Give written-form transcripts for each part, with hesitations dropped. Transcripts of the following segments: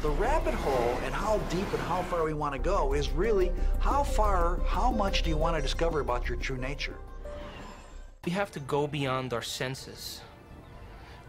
The rabbit hole and how deep and how far we want to go is really how much do you want to discover about your true nature? We have to go beyond our senses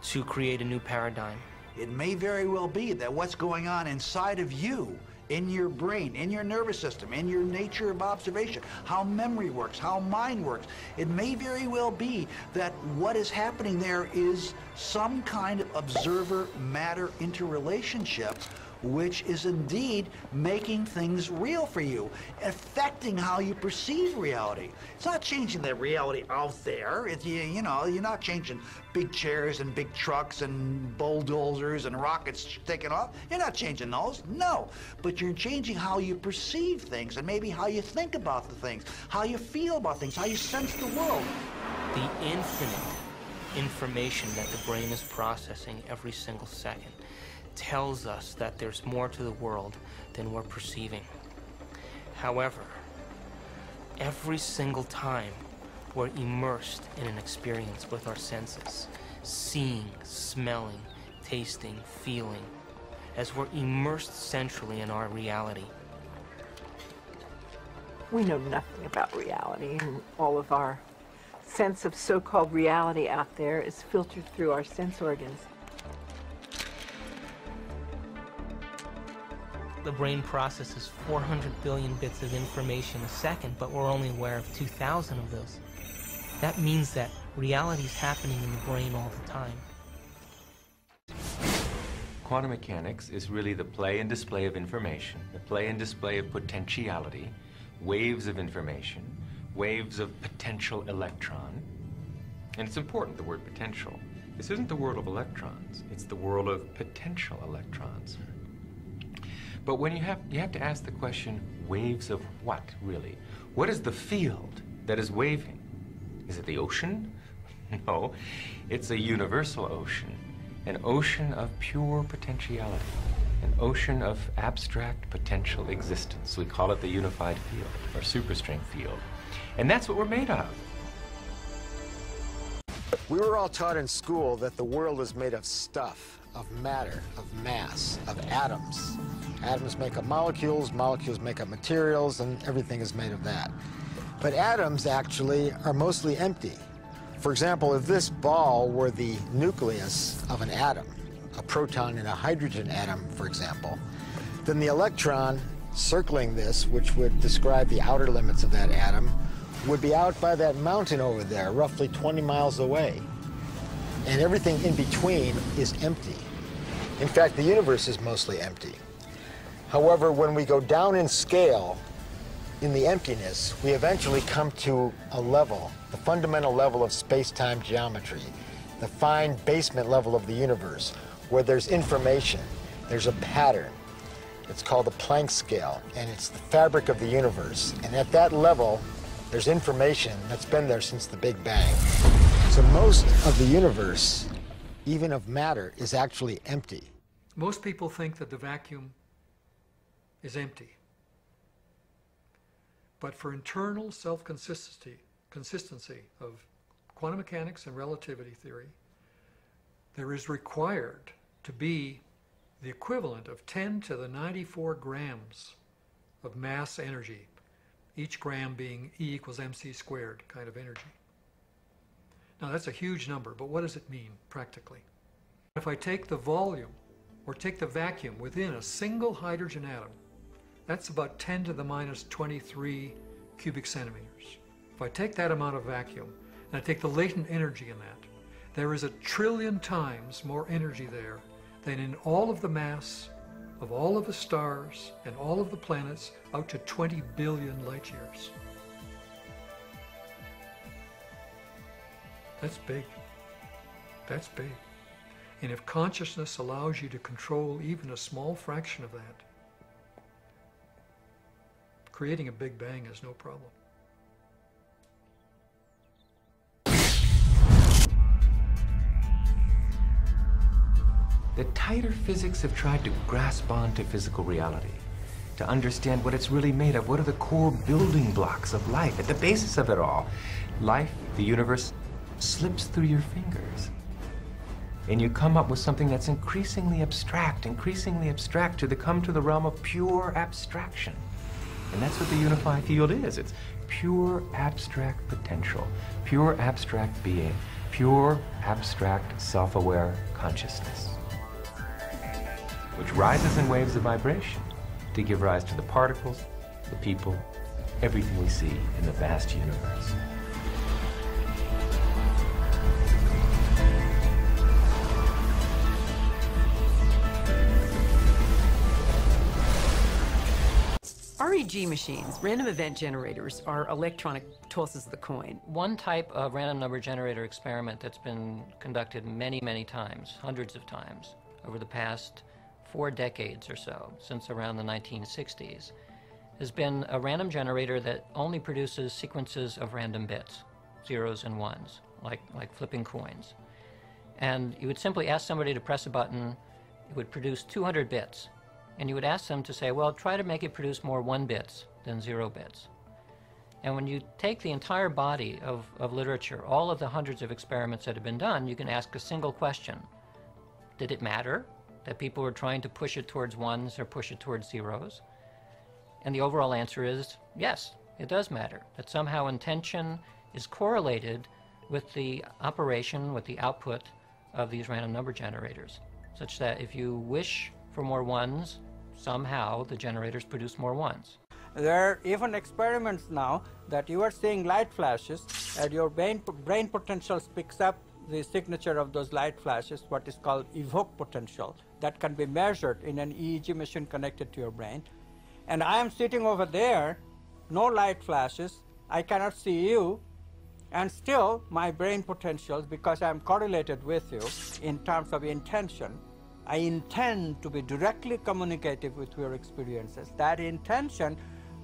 to create a new paradigm. It may very well be that what's going on inside of you, in your brain, in your nervous system, in your nature of observation, how memory works, how mind works, it may very well be that what is happening there is some kind of observer-matter interrelationship which is indeed making things real for you, affecting how you perceive reality. It's not changing the reality out there. It's, you know, you're not changing big chairs and big trucks and bulldozers and rockets taking off. You're not changing those, no. But you're changing how you perceive things and maybe how you think about the things, how you feel about things, how you sense the world. The infinite information that the brain is processing every single second tells us that there's more to the world than we're perceiving. However, every single time we're immersed in an experience with our senses, seeing, smelling, tasting, feeling, as we're immersed centrally in our reality. We know nothing about reality, and all of our sense of so-called reality out there is filtered through our sense organs. The brain processes 400 billion bits of information a second, but we're only aware of 2,000 of those. That means that reality is happening in the brain all the time. Quantum mechanics is really the play and display of information, the play and display of potentiality, waves of information, waves of potential electron. And it's important, the word potential. This isn't the world of electrons, it's the world of potential electrons. But when you have to ask the question, waves of what, really? What is the field that is waving? Is it the ocean? No, it's a universal ocean, an ocean of pure potentiality, an ocean of abstract potential existence. We call it the unified field, or superstring field. And that's what we're made of. We were all taught in school that the world is made of stuff, of matter, of mass, of atoms. Atoms make up molecules, molecules make up materials, and everything is made of that. But atoms actually are mostly empty. For example, if this ball were the nucleus of an atom, a proton in a hydrogen atom, for example, then the electron circling this, which would describe the outer limits of that atom, would be out by that mountain over there, roughly 20 miles away. And everything in between is empty. In fact, the universe is mostly empty. However, when we go down in scale, in the emptiness, we eventually come to a level, the fundamental level of space-time geometry, the fine basement level of the universe, where there's information, there's a pattern. It's called the Planck scale, and it's the fabric of the universe. And at that level, there's information that's been there since the Big Bang. So most of the universe, even of matter, is actually empty. Most people think that the vacuum is empty. But for internal consistency of quantum mechanics and relativity theory, there is required to be the equivalent of 10 to the 94 grams of mass energy, each gram being E equals mc squared kind of energy. Now that's a huge number, but what does it mean practically? If I take the volume or take the vacuum within a single hydrogen atom, that's about 10 to the minus 23 cubic centimeters. If I take that amount of vacuum and I take the latent energy in that, there is 1 trillion times more energy there than in all of the mass of all of the stars and all of the planets out to 20 billion light years. That's big. That's big. And if consciousness allows you to control even a small fraction of that, creating a Big Bang is no problem. The tighter physics have tried to grasp onto physical reality, to understand what it's really made of. What are the core building blocks of life? At the basis of it all, life, the universe, slips through your fingers. and you come up with something that's increasingly abstract to come to the realm of pure abstraction. And that's what the unified field is. It's pure abstract potential, pure abstract being, pure abstract self-aware consciousness, which rises in waves of vibration to give rise to the particles, the people, everything we see in the vast universe. REG machines, random event generators, are electronic tosses of the coin. One type of random number generator experiment that's been conducted many, many times, hundreds of times, over the past 4 decades or so, since around the 1960s, has been a random generator that only produces sequences of random bits, zeros and ones, like flipping coins. And you would simply ask somebody to press a button, it would produce 200 bits. And you would ask them to say, well, try to make it produce more 1 bits than 0 bits. And when you take the entire body of literature, all of the hundreds of experiments that have been done, you can ask a single question. Did it matter that people were trying to push it towards ones or push it towards zeros? And the overall answer is yes, it does matter. That somehow intention is correlated with the operation, with the output of these random number generators, such that if you wish for more ones, somehow the generators produce more ones. There are even experiments now that you are seeing light flashes and your brain potential picks up the signature of those light flashes, what is called evoke potential, that can be measured in an EEG machine connected to your brain. And I am sitting over there, no light flashes, I cannot see you, and still my brain potentials, because I am correlated with you in terms of intention, I intend to be directly communicative with your experiences. That intention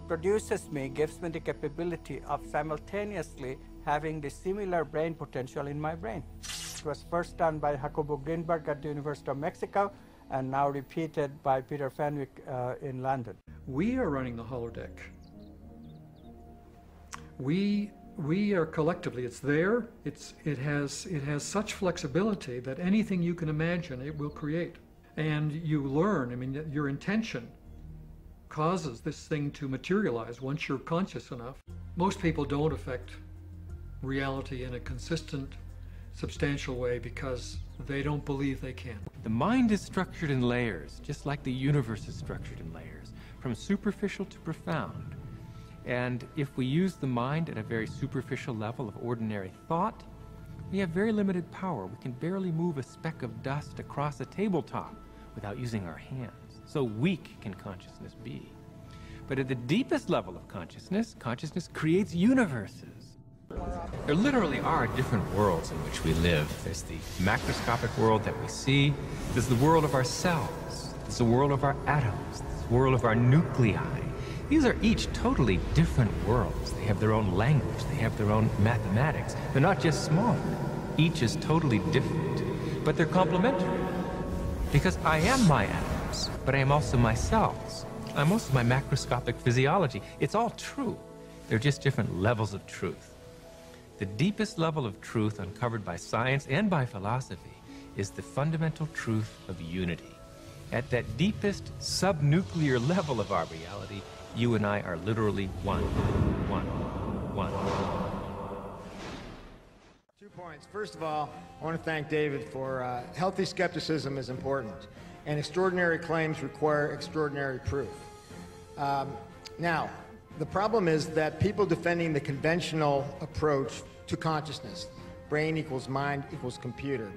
produces me, gives me the capability of simultaneously having the similar brain potential in my brain. It was first done by Jacobo Greenberg at the University of Mexico and now repeated by Peter Fenwick in London. We are running the holodeck. We are collectively, it's there, it has such flexibility that anything you can imagine it will create. And you learn, I mean, your intention causes this thing to materialize once you're conscious enough. Most people don't affect reality in a consistent, substantial way because they don't believe they can. The mind is structured in layers, just like the universe is structured in layers, from superficial to profound. And if we use the mind at a very superficial level of ordinary thought, we have very limited power. We can barely move a speck of dust across a tabletop without using our hands. So weak can consciousness be. But at the deepest level of consciousness, consciousness creates universes. There literally are different worlds in which we live. There's the macroscopic world that we see. There's the world of our cells. There's the world of our atoms. There's the world of our nuclei. These are each totally different worlds. They have their own language. They have their own mathematics. They're not just smaller. Each is totally different, but they're complementary. Because I am my atoms, but I am also my cells. I'm also my macroscopic physiology. It's all true. They're just different levels of truth. The deepest level of truth uncovered by science and by philosophy is the fundamental truth of unity. At that deepest subnuclear level of our reality, you and I are literally one. 2 points. First of all, I want to thank David for healthy skepticism is important, and extraordinary claims require extraordinary proof. Now, the problem is that people defending the conventional approach to consciousness, brain equals mind equals computer,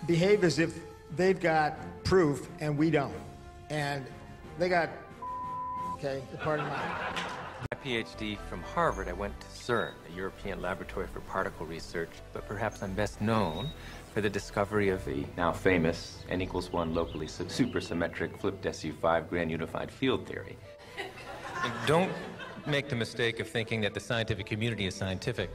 behave as if they've got proof and we don't. And they got, okay, pardon my... My PhD from Harvard, I went to CERN, the European Laboratory for Particle Research, but perhaps I'm best known for the discovery of the now famous n=1 locally supersymmetric flipped SU5 grand unified field theory. And don't make the mistake of thinking that the scientific community is scientific.